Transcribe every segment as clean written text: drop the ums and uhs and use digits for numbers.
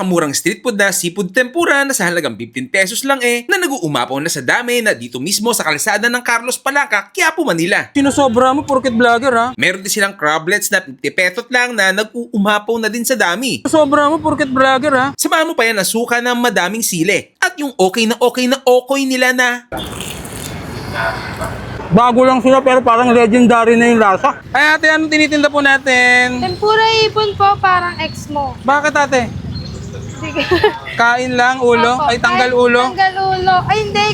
napakamurang street food na seafood tempura na sa halagang 15 pesos lang na nag-uumapaw na sa dami na dito mismo sa kalsada ng Carlos Palangka, Quiapo, Manila. Sinusobra mo porket vlogger ha? Meron din silang crablets na 50 pesos lang na nag-uumapaw na din sa dami. Sinusobra mo porket vlogger ha? Samahan mo pa yan ang suka ng madaming sili at yung okay na okoy nila na Bago lang sila pero parang legendary na yung lasa. Ay ate, anong tinitinda po natin? Tempura ipon po, parang ex mo. Bakit ate? Sige. Kain lang, ulo? Opo, Ay tanggal kain- ulo? Tanggal ulo. Ay, hindi.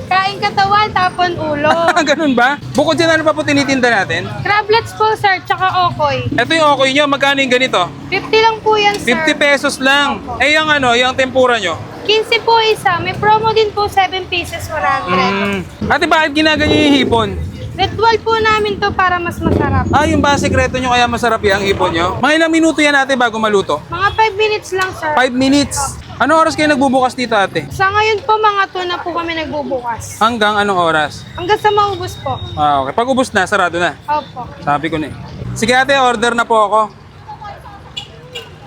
Kain katawan, tapon ulo. Ganun ba? Bukod dyan, ano pa po tinitinda natin? Crablets po, sir, tsaka okoy. Ito yung okay nyo, magkano yung ganito? 50 lang po yan, sir. 50 pesos lang. Eh yung ano, yung tempura nyo? 15 po isa. May promo din po, 7 pieces, 100. Ate, bakit ginaganyan yung hipon? Ritual po namin to para mas masarap. Ah, yung ba sekreto nyo kaya masarap yung hipon nyo? Mga ilang minuto yan ate bago maluto? Mga 5 minutes lang, sir. 5 minutes. Anong oras kayo nagbubukas dito ate? Sa ngayon po, mga 2 na po kami nagbubukas. Hanggang anong oras? Hanggang sa maubos po. Ah, okay. Pag ubos na, sarado na. Opo. Sabi ko na eh. Sige ate, order na po ako.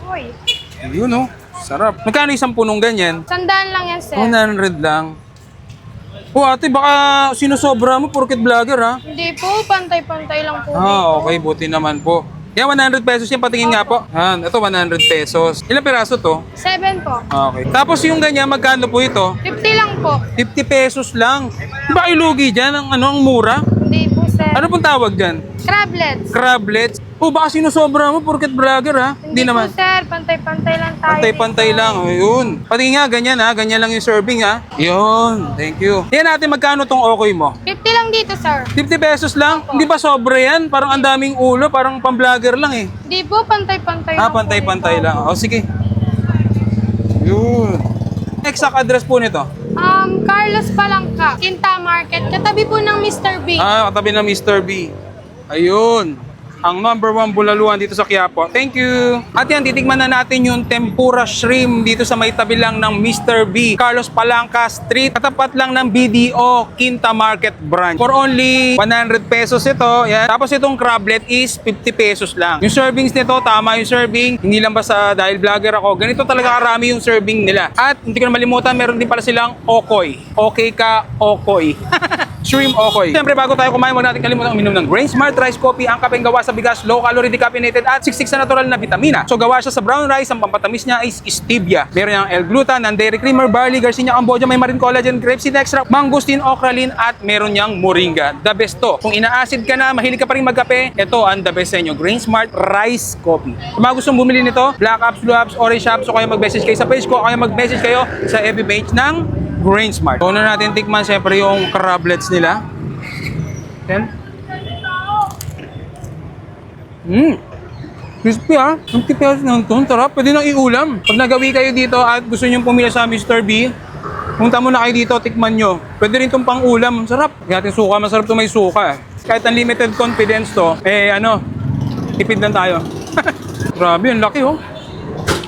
Uy. Ayun oh, sarap. Magkano isang punong ganyan? Sandaan lang yan, sir. 100 lang. Oh ate, baka sinusobra mo porket vlogger ha? Hindi po, pantay-pantay lang po. Ah, okay, buti naman po. Yan, 100 pesos yan, patingin nga po. Yan, ito 100 pesos. Ilang piraso to? 7 po. Okay. Tapos yung ganyan, magkano po ito? 50 lang po. 50 pesos lang. Di ba kayo lugi dyan? Ang mura? Hindi po, sir. Ano pong tawag dyan? Crablets. Crablets? Oh, baka sinusobra mo porket vlogger ha? Hindi naman. po, sir. Pantay-pantay lang tayo. Pantay-pantay dito. lang. Ayun. Patingin nga, ganyan ha. Ganyan lang yung serving ha. Yun. Thank you. Yan natin, magkano tong okay mo? 50 lang dito, sir. 50 pesos lang? Hindi ba sobra yan? Parang ang daming ulo. Parang pang-vlogger lang eh. Hindi po, pantay-pantay Ah, lang po pantay-pantay ito. lang. O, sige. Yun. Exact address po nito? Carlos Palangka, Quinta Market, katabi po ng Mr. B. Ah, katabi ng Mr. B. Ayun. Ang number 1 bulaluhan dito sa Quiapo. Thank you. At yan, titigman na natin yung tempura shrimp dito sa may tabi lang ng Mr. B. Carlos Palangka Street. Katapat lang ng BDO Quinta Market Branch. For only 100 pesos ito. Yan. Tapos itong crablet is 50 pesos lang. Yung servings nito, tama yung serving. Hindi lang basta dahil vlogger ako. Ganito talaga karami yung serving nila. At hindi ko na malimutan, meron din pala silang okoy. Okay ka, okoy. Shrimp okoy. Siyempre, bago tayo kumain, huwag natin kalimutan uminom ng Grain Smart Rice Coffee. Ang kapeng gawa sa bigas, low calorie, decaffeinated at 66 na natural na vitamina. So gawa siya sa brown rice, ang pampatamis niya is stevia. Meron niyang L-glutan, ng dairy creamer, barley, Garcinia Cambodia, may marine collagen, grapeseed extract, mangosteen, okralin at meron niyang moringa. The best to. Kung ina-acid ka na, mahilig ka pa rin magkape, ito ang the best sa inyo. Grain Smart Rice Coffee. Kung mga gustong bumili nito, Black Apps, Blue Apps, Orange Apps, o kaya mag-message kayo sa page ko, o kaya mag-message kayo sa FB page ng Grain Smart. So, una natin tikman siyempre yung crablets nila. Then, crispy ha. 50 pesos na ito. Sarap. Pwede nang iulam. Pag nagawi kayo dito at gusto nyo pumila sa Mr. B, punta muna kayo dito, tikman nyo. Pwede rin itong pang ulam. Sarap. Kaya natin suka. Masarap ito may suka. Kahit unlimited confidence to, tipid lang tayo. Grabe, ang laki oh.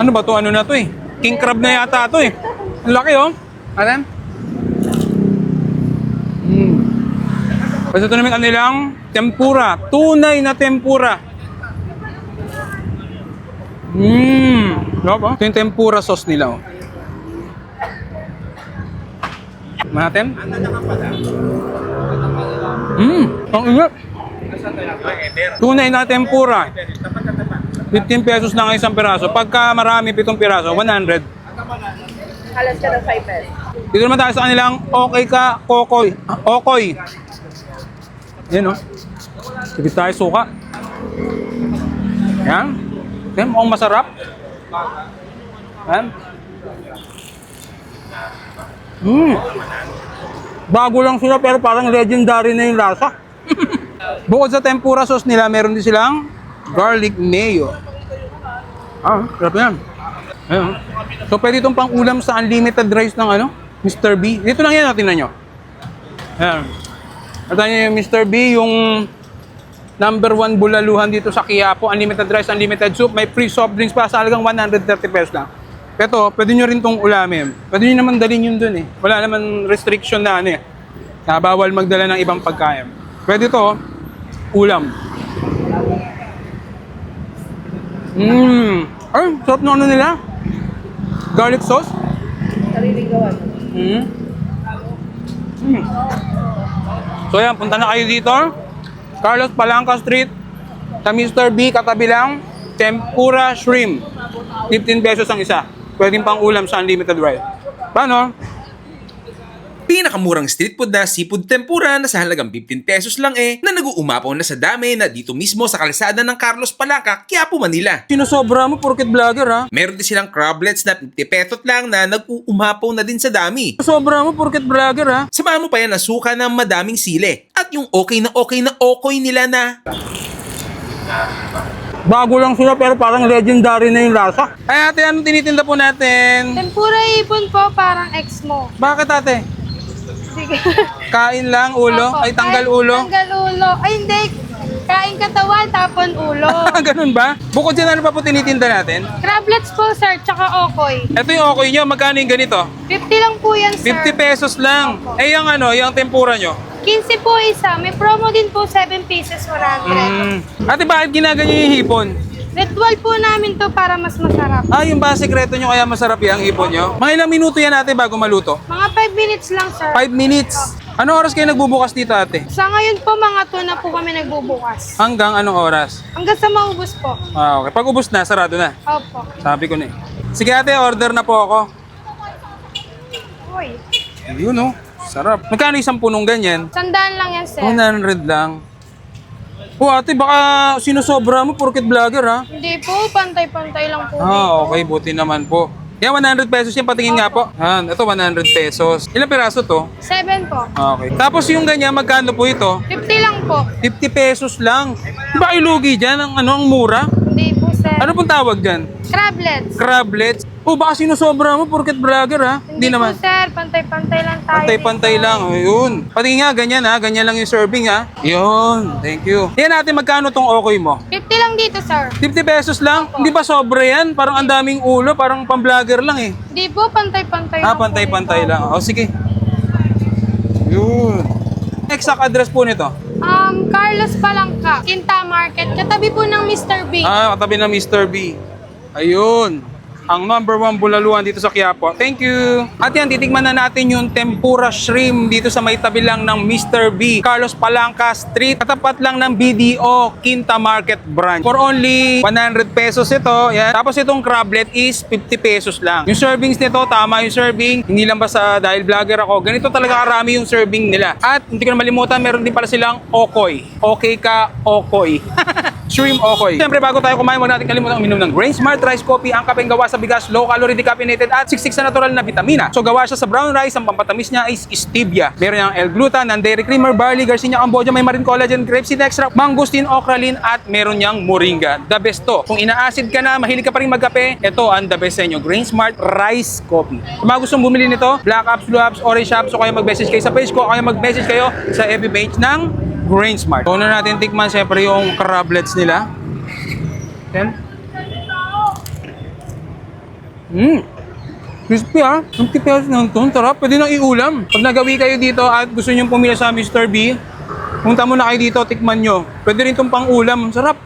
Ano ba to? Ano na to eh? King crab na yata to eh. Ang laki oh. Alam? Basta ito naman kanilang tempura. Tunay na tempura. Sarap ah. Ito yung tempura sauce nila oh. Natin? Ang ingat. Tunay na tempura. 15 pesos na ang isang piraso. Pagka marami, 7 piraso, 100. Halos ka ng 5 pesos. Dito naman tayo sa kanilang okay ka, kokoy. Okoy. Yan o. Tipid tayo suka. Yan. Yan, mukhang masarap. Yan. Bago lang sila pero parang legendary na yung lasa. Bukod sa tempura sauce nila, meron din silang garlic mayo. Sarap yan. Ayan. So pwede itong pang ulam sa unlimited rice ng Mr. B. Dito lang yan, tingnan nyo. Ayan. At yung Mr. B, yung number 1 bulaluhan dito sa Quiapo. Unlimited rice, unlimited soup. May free soft drinks pa sa halagang 130 pesos lang. Pero pwede nyo rin itong ulamin. Pwede nyo naman dalhin yun dun eh. Wala naman restriction na na bawal magdala ng ibang pagkain. Pwede to, ulam. Ay, sarap na nila. Garlic sauce? Sariling gawa. Mm. Mm. So yan, punta na kayo dito. Carlos Palanca Street, sa Mr. B, katabi lang, tempura shrimp. 15 pesos ang isa. Pwedeng pang ulam sa unlimited ride. Paano? Pinakamurang street food na seafood tempura na sa halagang 15 pesos lang na nag-uumapaw na sa dami na dito mismo sa kalsada ng Carlos Palanca, Quiapo, Manila. Sinusobra mo porket vlogger ha? Meron din silang crablets na 50 pesos lang na nag-uumapaw na din sa dami. Sinusobra mo porket vlogger ha? Samahan mo pa yan ng suka ng madaming sili at yung okay na okoy nila na Bago lang sila pero parang legendary na yung lasa. Ay ate, anong tinitinda po natin? Tempura ipon po, parang ex mo. Bakit ate? Sige. Kain lang, ulo? Opo, Ay, tanggal kain- ulo? Tanggal ulo. Ay, hindi. Kain katawan, tapon ulo. Ganun ba? Bukod dyan, ano pa po tinitinda natin? Crablets po, sir, tsaka okoy. Ito yung okay nyo, magkano yung ganito? 50 lang po yan, sir. 50 pesos lang. Eh yung ano, yung tempura nyo? 15 po isa. May promo din po, 7 pieces, 100. Ate, bakit ginaganyan yung hipon? Ritual po namin to para mas masarap. Ah, yung ba sekreto nyo kaya masarap yung hipon nyo? Mga ilang minuto yan ate bago maluto? Mga 5 minutes lang, sir. 5 minutes. Ano oras kayo nagbubukas dito ate? Sa ngayon po, mga 2 na po kami nagbubukas. Hanggang anong oras? Hanggang sa maubos po. Ah, okay. Pag ubos na, sarado na. Opo. Sabi ko na eh. Sige ate, order na po ako. Uy. Yun oh, sarap. Magkano isang punong ganyan? Sandaan lang yan, sir. 100 lang. Oh ate, baka sinusobra mo porket vlogger ha? Hindi po, pantay-pantay lang po. Ah, okay, buti naman po. Yan, 100 pesos yan, patingin nga po. Yan, ito 100 pesos. Ilang piraso to? 7 po. Okay. Tapos yung ganyan, magkano po ito? 50 lang po. 50 pesos lang. Di ba kayo lugi dyan? Ang mura? Hindi po, sir. Ano pong tawag dyan? Crablets. Crablets? Oh, baka sinusobra mo porket vlogger ha? Hindi naman. po, sir. Pantay-pantay lang tayo. Pantay-pantay lang. Ayun. Patingin nga, ganyan ha. Ganyan lang yung serving ha. Yun. Thank you. Yan natin, magkano tong okay mo? 50 lang dito, sir. 50 pesos lang? Hindi ba sobra yan? Parang ang daming ulo, parang pang-vlogger lang eh. Hindi po, pantay-pantay Ah, lang po pantay-pantay ito. lang. O, sige. Yun. Exact address po nito? Carlos Palanca, Quinta Market, katabi po ng Mr. B. Ah, katabi ng Mr. B. Ayun. Ang number 1 bulaluan dito sa Quiapo. Thank you. At yan, titikman na natin yung tempura shrimp dito sa may tabi lang ng Mr. B. Carlos Palanca Street. Katapat lang ng BDO Quinta Market Branch. For only 100 pesos ito. Yan. Tapos itong crablet is 50 pesos lang. Yung servings nito, tama yung serving. Hindi lang basta dahil vlogger ako. Ganito talaga karami yung serving nila. At hindi ko na malimutan, meron din pala silang okoy. Okay ka, okoy. Shrimp okoy. Siyempre, bago tayo kumain, huwag natin kalimutan uminom ng Grain Smart Rice Coffee. Ang kapeng gawa sa bigas, low calorie, decaffeinated at 66 na natural na vitamina. So gawa siya sa brown rice, ang pampatamis niya is stevia. Meron niyang L-glutan, ng dairy creamer, barley, Garcinia Cambodia, may marine collagen, grapeseed extract, mangosteen, okralin at meron niyang moringa. The best to. Kung ina-acid ka na, mahilig ka pa rin magkape, ito ang the best sa inyo, Grain Smart Rice Coffee. Kung mga gustong bumili nito, Black Apps, Blue Apps, Orange Apps, o kaya mag-message kayo sa page ko, o kaya mag-message kayo sa FB page ng Grain Smart. So, na natin tikman siyempre yung crablets nila. Yan. Crispy ha. 50 pesos lang ito. Sarap. Pwede nang iulam. Pag nagawi kayo dito at gusto nyo pumila sa Mr. B, punta muna kayo dito, tikman nyo. Pwede rin itong pang ulam. Sarap.